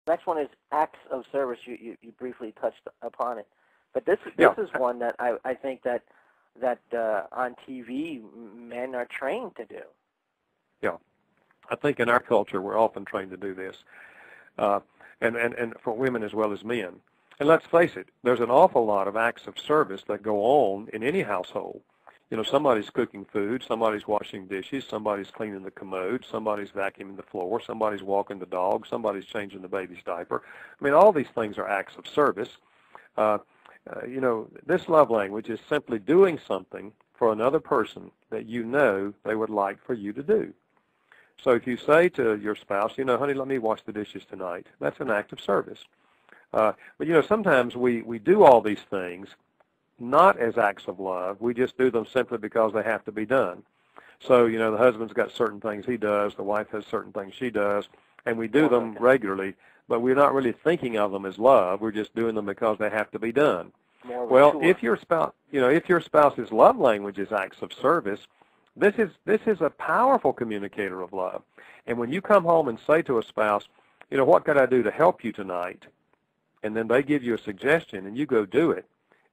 Next one is acts of service. You briefly touched upon it, but this is one that I think that on TV men are trained to do. Yeah, I think in our culture we're often trained to do this, and for women as well as men. And let's face it, there's an awful lot of acts of service that go on in any household. You know, somebody's cooking food, somebody's washing dishes, somebody's cleaning the commode, somebody's vacuuming the floor, somebody's walking the dog, somebody's changing the baby's diaper. I mean, all these things are acts of service. You know, this love language is simply doing something for another person that you know they would like for you to do. So if you say to your spouse, you know, honey, let me wash the dishes tonight, that's an act of service. But, you know, sometimes we do all these things not as acts of love. We just do them simply because they have to be done. So, you know, the husband's got certain things he does, the wife has certain things she does, and we do them regularly, but we're not really thinking of them as love. We're just doing them because they have to be done. Well, if your spouse, you know, if your spouse's love language is acts of service, this is a powerful communicator of love. And when you come home and say to a spouse, you know, what could I do to help you tonight? And then they give you a suggestion and you go do it.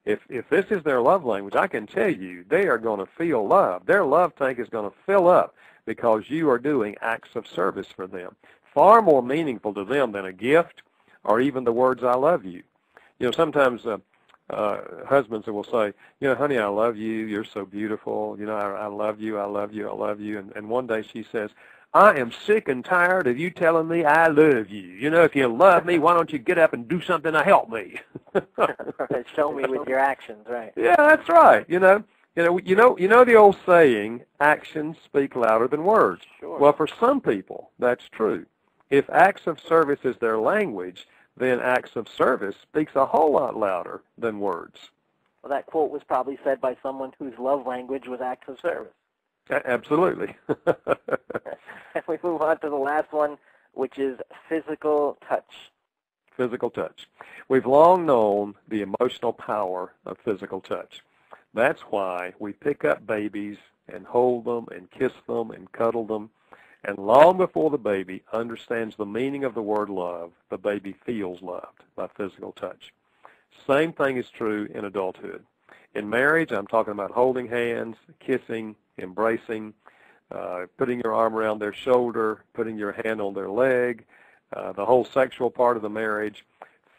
If this is their love language, I can tell you they are going to feel love. Their love tank is going to fill up because you are doing acts of service for them. Far more meaningful to them than a gift or even the words, I love you. You know, sometimes husbands will say, you know, honey, I love you. You're so beautiful. You know, I love you. I love you. I love you. And one day she says, I am sick and tired of you telling me I love you. You know, if you love me, why don't you get up and do something to help me? Show me with your actions, right? Yeah, that's right. You know the old saying, actions speak louder than words. Sure. Well, for some people, that's true. If acts of service is their language, then acts of service speaks a whole lot louder than words. Well, that quote was probably said by someone whose love language was acts of service. Absolutely. And we move on to the last one, which is physical touch. Physical touch. We've long known the emotional power of physical touch. That's why we pick up babies and hold them and kiss them and cuddle them. And long before the baby understands the meaning of the word love, the baby feels loved by physical touch. Same thing is true in adulthood. In marriage, I'm talking about holding hands, kissing, embracing, putting your arm around their shoulder, putting your hand on their leg, the whole sexual part of the marriage.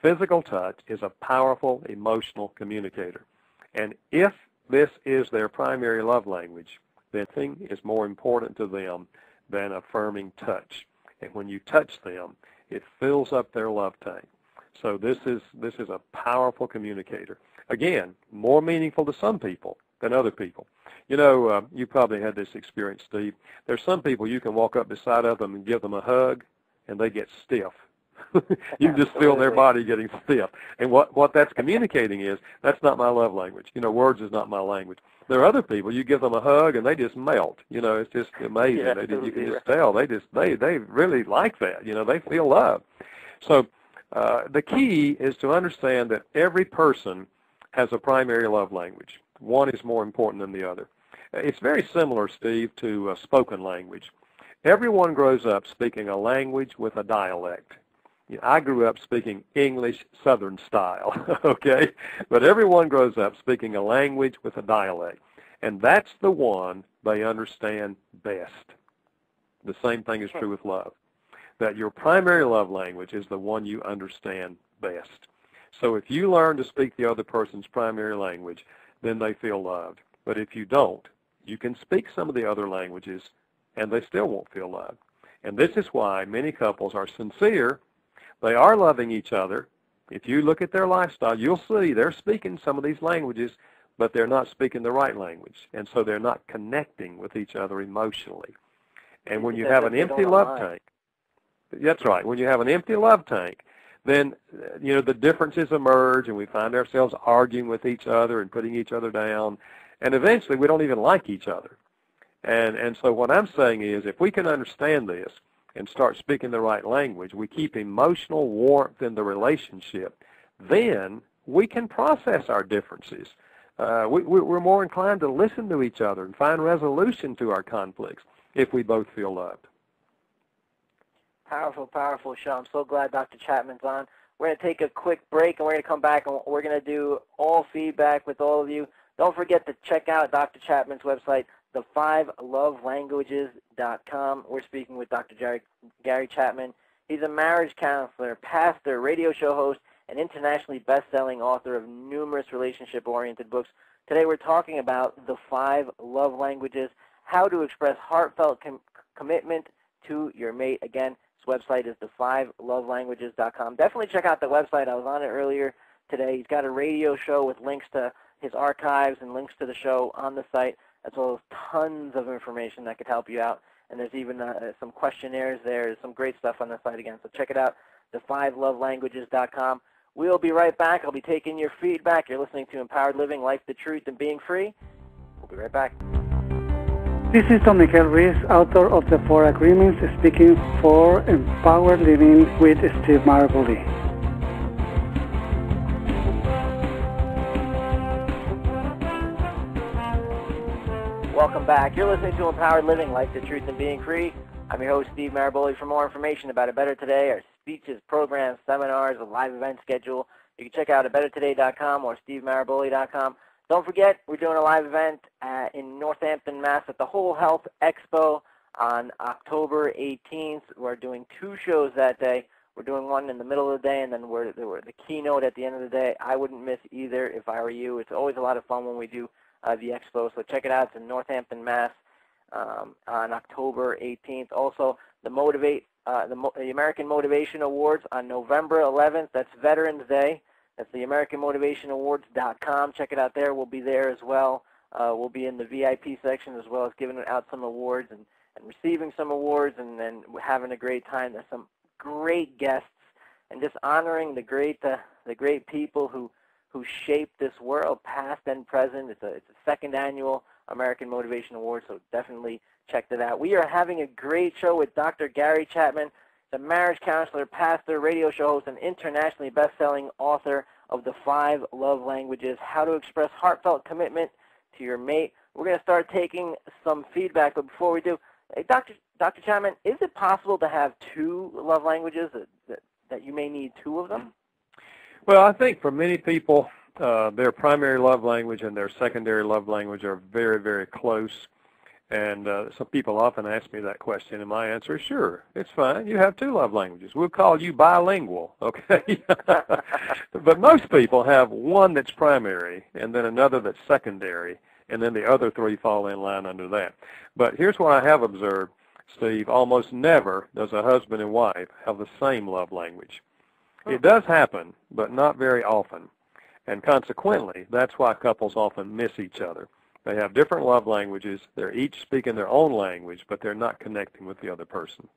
Physical touch is a powerful emotional communicator. And if this is their primary love language, then nothing is more important to them than affirming touch. And when you touch them, it fills up their love tank. So this is a powerful communicator. Again, more meaningful to some people than other people. You know, you probably had this experience, Steve. There's some people you can walk up beside of them and give them a hug, and they get stiff. You just feel their body getting stiff. And what that's communicating is, that's not my love language. You know, words is not my language. There are other people, you give them a hug, and they just melt. You know, it's just amazing. Yeah, you can just tell. They really like that. You know, they feel love. So the key is to understand that every person has a primary love language. One is more important than the other. It's very similar, Steve, to spoken language. Everyone grows up speaking a language with a dialect. I grew up speaking English Southern style, okay? But everyone grows up speaking a language with a dialect, and that's the one they understand best. The same thing is true with love, that your primary love language is the one you understand best. So if you learn to speak the other person's primary language, then they feel loved. But if you don't, you can speak some of the other languages, and they still won't feel loved. And this is why many couples are sincere. They are loving each other. If you look at their lifestyle, you'll see they're speaking some of these languages, but they're not speaking the right language. And so they're not connecting with each other emotionally. And when you have an empty love tank, that's right, when you have an empty love tank, then, you know, the differences emerge, and we find ourselves arguing with each other and putting each other down. And eventually, we don't even like each other. And so what I'm saying is, if we can understand this and start speaking the right language, we keep emotional warmth in the relationship, then we can process our differences. We're more inclined to listen to each other and find resolution to our conflicts if we both feel loved. Powerful, powerful show. I'm so glad Dr. Chapman's on. We're going to take a quick break, and we're going to come back, and we're going to do all feedback with all of you. Don't forget to check out Dr. Chapman's website, the5lovelanguages.com. We're speaking with Dr. Gary Chapman. He's a marriage counselor, pastor, radio show host, and internationally best-selling author of numerous relationship-oriented books. Today we're talking about the 5 love languages, how to express heartfelt commitment to your mate. Again, his website is the5lovelanguages.com. Definitely check out the website. I was on it earlier today. He's got a radio show with links to his archives and links to the show on the site, as well as tons of information that could help you out. And there's even some questionnaires there. There's some great stuff on the site again. So check it out, the5lovelanguages.com. We'll be right back. I'll be taking your feedback. You're listening to Empowered Living, Life, the Truth, and Being Free. We'll be right back. This is Don Miguel Ruiz, author of The 4 Agreements, speaking for Empowered Living with Steve Maraboli. Welcome back. You're listening to Empowered Living, Life, the Truth, and Being Free. I'm your host, Steve Maraboli. For more information about A Better Today, our speeches, programs, seminars, a live event schedule, you can check out abettertoday.com or stevemaraboli.com. Don't forget, we're doing a live event in Northampton, Mass. at the Whole Health Expo on October 18th. We're doing 2 shows that day. We're doing one in the middle of the day, and then we're the keynote at the end of the day. I wouldn't miss either if I were you. It's always a lot of fun when we do the expo, so check it out. It's in Northampton, Mass. On October 18th. Also, the American Motivation Awards on November 11th. That's Veterans Day. That's the AmericanMotivationAwards.com. Check it out there. We'll be there as well. We'll be in the VIP section as well as giving out some awards and receiving some awards and having a great time. There's some great guests and just honoring the great people who shaped this world, past and present. It's a 2nd annual American Motivation Awards, so definitely check that out. We are having a great show with Dr. Gary Chapman, the marriage counselor, pastor, radio show host, and internationally best-selling author of The 5 Love Languages, How to Express Heartfelt Commitment to Your Mate. We're going to start taking some feedback, but before we do, Dr. Chapman, is it possible to have 2 love languages, that you may need 2 of them? Well, I think for many people, their primary love language and their secondary love language are very, very close. And some people often ask me that question, and my answer is sure, it's fine. You have 2 love languages. We'll call you bilingual, okay? But most people have one that's primary and then another that's secondary, and then the other 3 fall in line under that. But here's what I have observed, Steve. Almost never does a husband and wife have the same love language. It does happen, but not very often. And consequently, that's why couples often miss each other. They have different love languages. They're each speaking their own language, but they're not connecting with the other person.